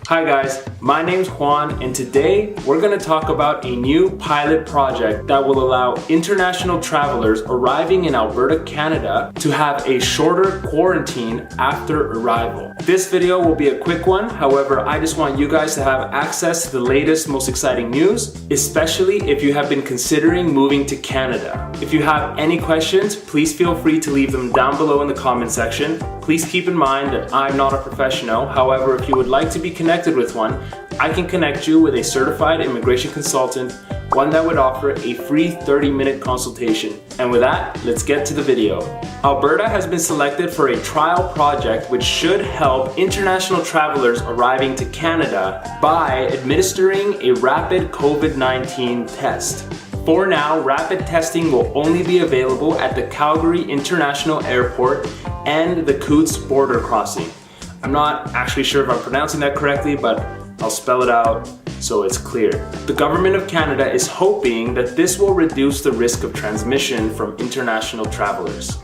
Hi guys, my name's Juan and today we're going to talk about a new pilot project that will allow international travelers arriving in Alberta, Canada to have a shorter quarantine after arrival. This video will be a quick one, however I just want you guys to have access to the latest, most exciting news, especially if you have been considering moving to Canada. If you have any questions, please feel free to leave them down below in the comment section. Please keep in mind that I'm not a professional, however if you would like to be connected with one, I can connect you with a certified immigration consultant, one that would offer a free 30-minute consultation. And with that, let's get to the video. Alberta has been selected for a trial project which should help international travelers arriving to Canada by administering a rapid COVID-19 test. For now, rapid testing will only be available at the Calgary International Airport and the Coutts border crossing. I'm not actually sure if I'm pronouncing that correctly, but I'll spell it out so it's clear. The Government of Canada is hoping that this will reduce the risk of transmission from international travelers.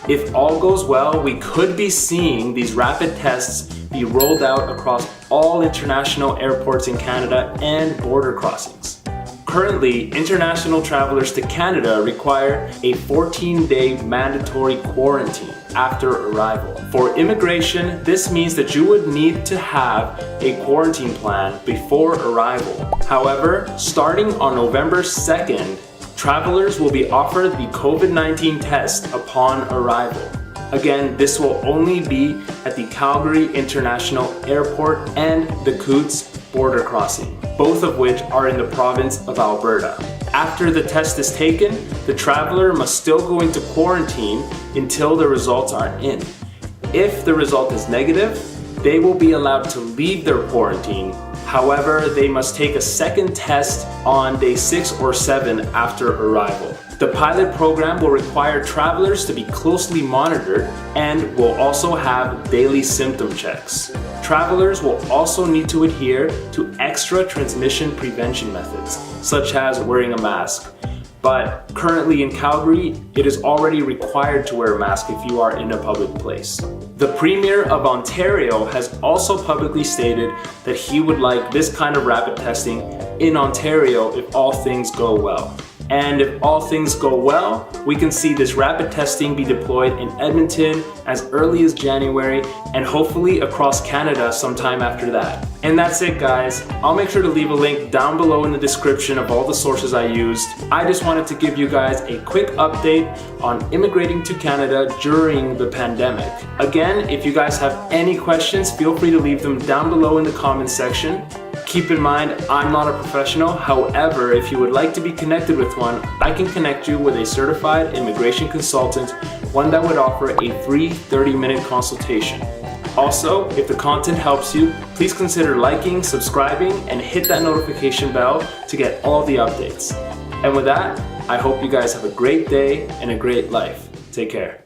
If all goes well, we could be seeing these rapid tests be rolled out across all international airports in Canada and border crossings. Currently, international travelers to Canada require a 14-day mandatory quarantine after arrival. For immigration, this means that you would need to have a quarantine plan before arrival. However, starting on November 2nd, travelers will be offered the COVID-19 test upon arrival. Again, this will only be at the Calgary International Airport and the Coutts border crossing, both of which are in the province of Alberta. After the test is taken, the traveler must still go into quarantine until the results are in. If the result is negative, they will be allowed to leave their quarantine. However, they must take a second test on day 6 or 7 after arrival. The pilot program will require travelers to be closely monitored and will also have daily symptom checks. Travelers will also need to adhere to extra transmission prevention methods, such as wearing a mask. But currently in Calgary, it is already required to wear a mask if you are in a public place. The Premier of Ontario has also publicly stated that he would like this kind of rapid testing in Ontario if all things go well. And if all things go well, we can see this rapid testing be deployed in Edmonton as early as January and hopefully across Canada sometime after that. And that's it guys. I'll make sure to leave a link down below in the description of all the sources I used. I just wanted to give you guys a quick update on immigrating to Canada during the pandemic. Again, if you guys have any questions, feel free to leave them down below in the comments section. Keep in mind, I'm not a professional. However, if you would like to be connected with one, I can connect you with a certified immigration consultant, one that would offer a free 30-minute consultation. Also, if the content helps you, please consider liking, subscribing, and hit that notification bell to get all the updates. And with that, I hope you guys have a great day and a great life. Take care.